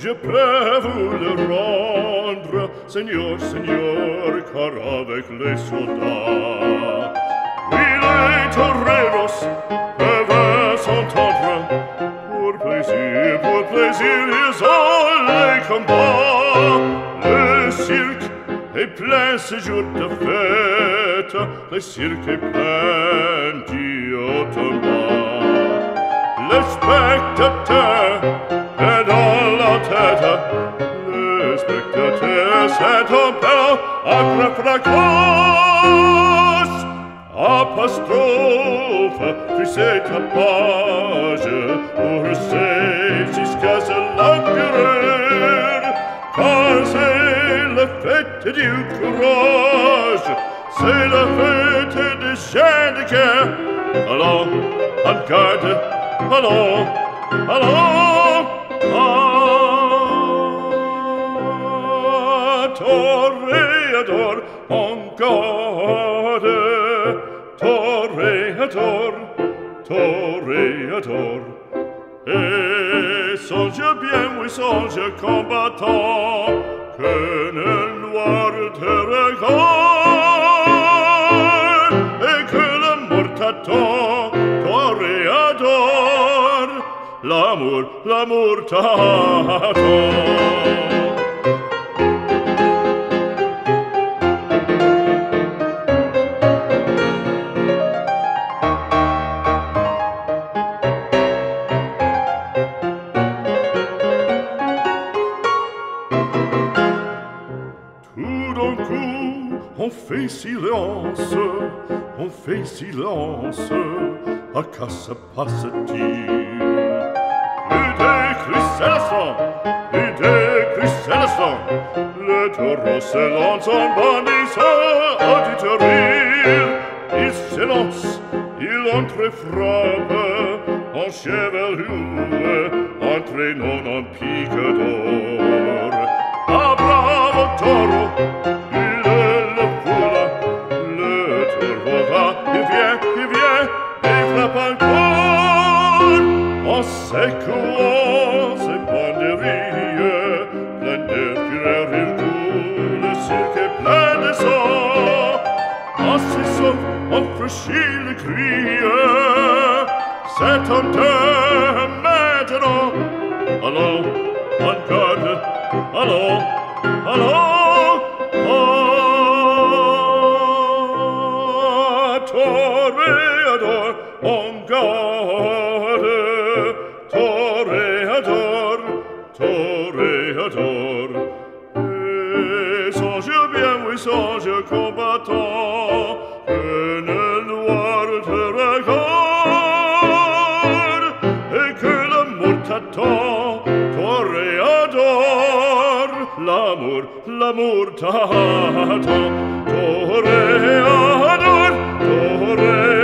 je peux vous le rendre, Seigneur, Seigneur, car avec les soldats, oui, les toreros peuvent s'entendre. Pour plaisir, ils ont les combats. Le cirque est plein ce jour de fête, le cirque est plein du haut en bas. Le spectateur est dans la tête, le spectateur s'est en peur après fracas. Apostrophe, puis c'est ta page pour jusqu'à l'empereur, car c'est la fête du courage, c'est la fête des chiens de guerre. Allons, en garde, allons, allons, toréador, en garde, toréador, toréador. Et songe bien, oui, songe combattant, que le noir te regarde, et que la mort t'attend, toréador, l'amour t'attend. On fait silence, à quoi se passe-t-il? Plus de cristallisant, le taureau se lance en bandissant auditorie. Il s'élance, il entre et frappe, en chevelure, entraînant en pique d'or. Ah, bravo taureau! En secouant ses banderilles, plein de fureur il coule, le cirque est plein de sang. En cessant, on franchit le cri, c'est en terre maintenant. Allons, en garde, allons, allons, toréador, en garde. Toréador, toréador. Et songe bien, oui, songe combattant, que le noir te regarde, et que l'amour t'attend, toréador, l'amour t'attend, toréador, toréador.